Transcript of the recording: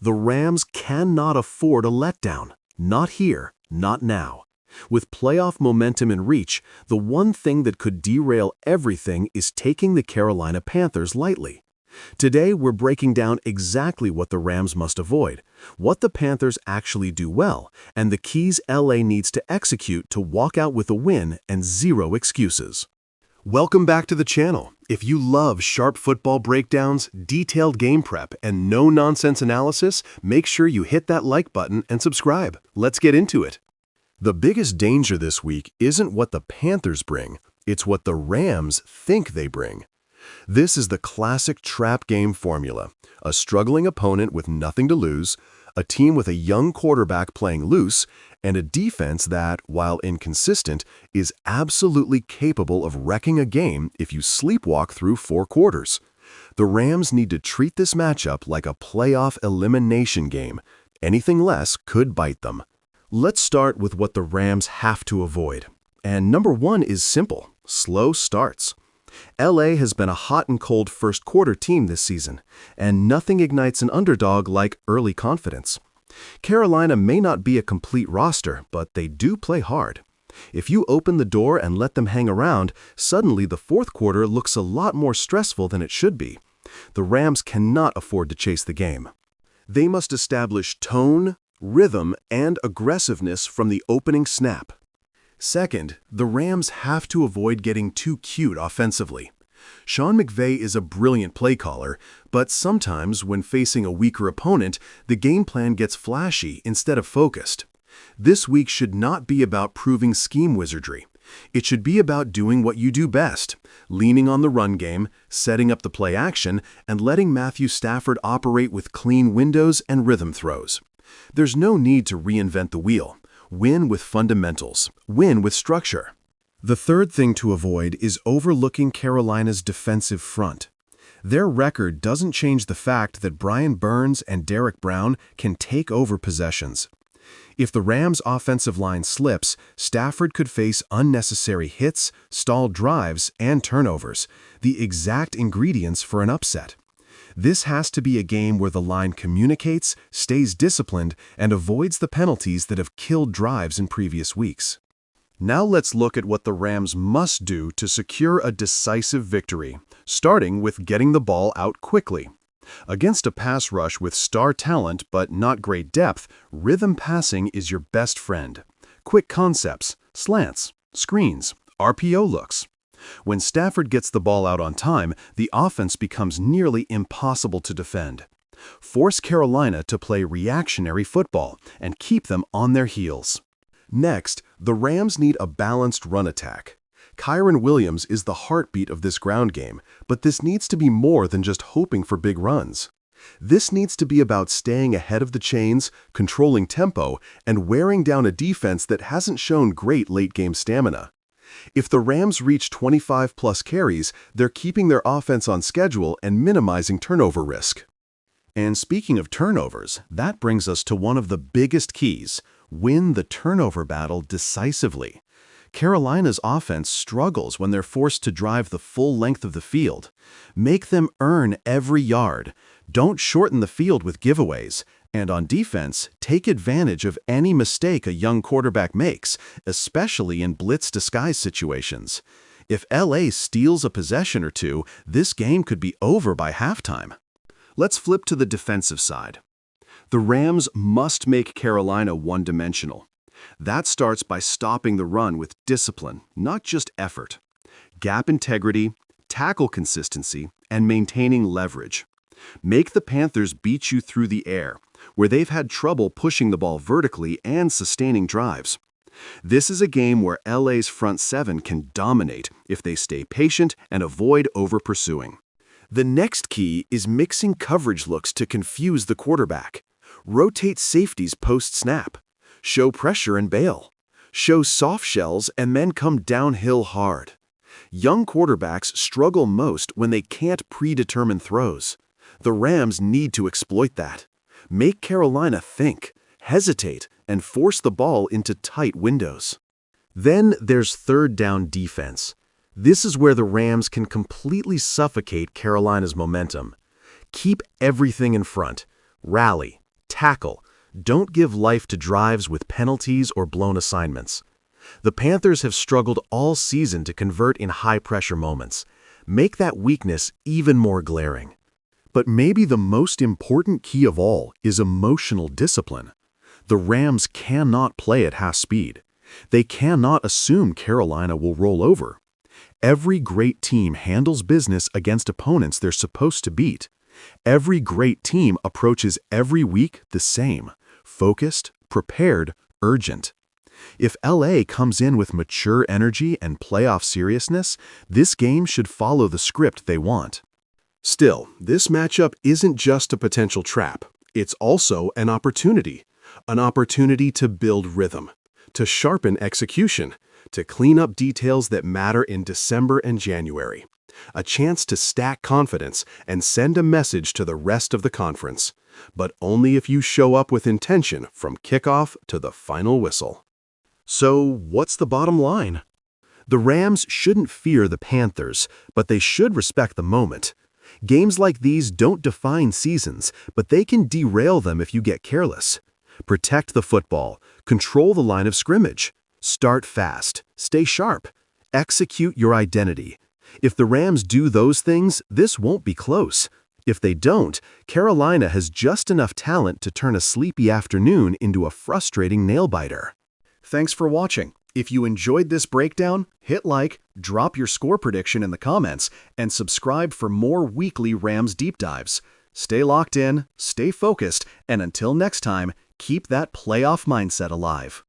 The Rams cannot afford a letdown. Not here, not now. With playoff momentum in reach, the one thing that could derail everything is taking the Carolina Panthers lightly. Today, we're breaking down exactly what the Rams must avoid, what the Panthers actually do well, and the keys LA needs to execute to walk out with a win and zero excuses. Welcome back to the channel. If you love sharp football breakdowns, detailed game prep, and no-nonsense analysis, make sure you hit that like button and subscribe. Let's get into it. The biggest danger this week isn't what the Panthers bring, it's what the Rams think they bring. This is the classic trap game formula: a struggling opponent with nothing to lose, a team with a young quarterback playing loose, and a defense that, while inconsistent, is absolutely capable of wrecking a game if you sleepwalk through 4 quarters. The Rams need to treat this matchup like a playoff elimination game. Anything less could bite them. Let's start with what the Rams have to avoid. And number 1 is simple: slow starts. LA has been a hot and cold first quarter team this season, and nothing ignites an underdog like early confidence. Carolina may not be a complete roster, but they do play hard. If you open the door and let them hang around, suddenly the fourth quarter looks a lot more stressful than it should be. The Rams cannot afford to chase the game. They must establish tone, rhythm, and aggressiveness from the opening snap. Second, the Rams have to avoid getting too cute offensively. Sean McVay is a brilliant play caller, but sometimes when facing a weaker opponent, the game plan gets flashy instead of focused. This week should not be about proving scheme wizardry. It should be about doing what you do best: leaning on the run game, setting up the play action, and letting Matthew Stafford operate with clean windows and rhythm throws. There's no need to reinvent the wheel. Win with fundamentals. Win with structure. The third thing to avoid is overlooking Carolina's defensive front. Their record doesn't change the fact that Brian Burns and Derek Brown can take over possessions. If the Rams' offensive line slips, Stafford could face unnecessary hits, stalled drives, and turnovers, the exact ingredients for an upset. This has to be a game where the line communicates, stays disciplined, and avoids the penalties that have killed drives in previous weeks. Now let's look at what the Rams must do to secure a decisive victory, starting with getting the ball out quickly. Against a pass rush with star talent but not great depth, rhythm passing is your best friend. Quick concepts, slants, screens, RPO looks. When Stafford gets the ball out on time, the offense becomes nearly impossible to defend. Force Carolina to play reactionary football and keep them on their heels. Next, the Rams need a balanced run attack. Kyren Williams is the heartbeat of this ground game, but this needs to be more than just hoping for big runs. This needs to be about staying ahead of the chains, controlling tempo, and wearing down a defense that hasn't shown great late-game stamina. If the Rams reach 25-plus carries, they're keeping their offense on schedule and minimizing turnover risk. And speaking of turnovers, that brings us to one of the biggest keys: win the turnover battle decisively. Carolina's offense struggles when they're forced to drive the full length of the field. Make them earn every yard. Don't shorten the field with giveaways. And on defense, take advantage of any mistake a young quarterback makes, especially in blitz disguise situations. If LA steals a possession or two, this game could be over by halftime. Let's flip to the defensive side. The Rams must make Carolina one-dimensional. That starts by stopping the run with discipline, not just effort. Gap integrity, tackle consistency, and maintaining leverage. Make the Panthers beat you through the air, where they've had trouble pushing the ball vertically and sustaining drives. This is a game where LA's front seven can dominate if they stay patient and avoid over-pursuing. The next key is mixing coverage looks to confuse the quarterback. Rotate safeties post-snap. Show pressure and bail. Show soft shells and then come downhill hard. Young quarterbacks struggle most when they can't predetermine throws. The Rams need to exploit that. Make Carolina think, hesitate, and force the ball into tight windows. Then there's third down defense. This is where the Rams can completely suffocate Carolina's momentum. Keep everything in front. Rally. Tackle. Don't give life to drives with penalties or blown assignments. The Panthers have struggled all season to convert in high-pressure moments. Make that weakness even more glaring. But maybe the most important key of all is emotional discipline. The Rams cannot play at half speed. They cannot assume Carolina will roll over. Every great team handles business against opponents they're supposed to beat. Every great team approaches every week the same: focused, prepared, urgent. If LA comes in with mature energy and playoff seriousness, this game should follow the script they want. Still, this matchup isn't just a potential trap. It's also an opportunity to build rhythm, to sharpen execution, to clean up details that matter in December and January. A chance to stack confidence and send a message to the rest of the conference. But only if you show up with intention from kickoff to the final whistle. So, what's the bottom line? The Rams shouldn't fear the Panthers, but they should respect the moment. Games like these don't define seasons, but they can derail them if you get careless. Protect the football, control the line of scrimmage. Start fast, stay sharp, execute your identity. If the Rams do those things, this won't be close. If they don't, Carolina has just enough talent to turn a sleepy afternoon into a frustrating nail-biter. Thanks for watching. If you enjoyed this breakdown, hit like, drop your score prediction in the comments, and subscribe for more weekly Rams deep dives. Stay locked in, stay focused, and until next time, keep that playoff mindset alive.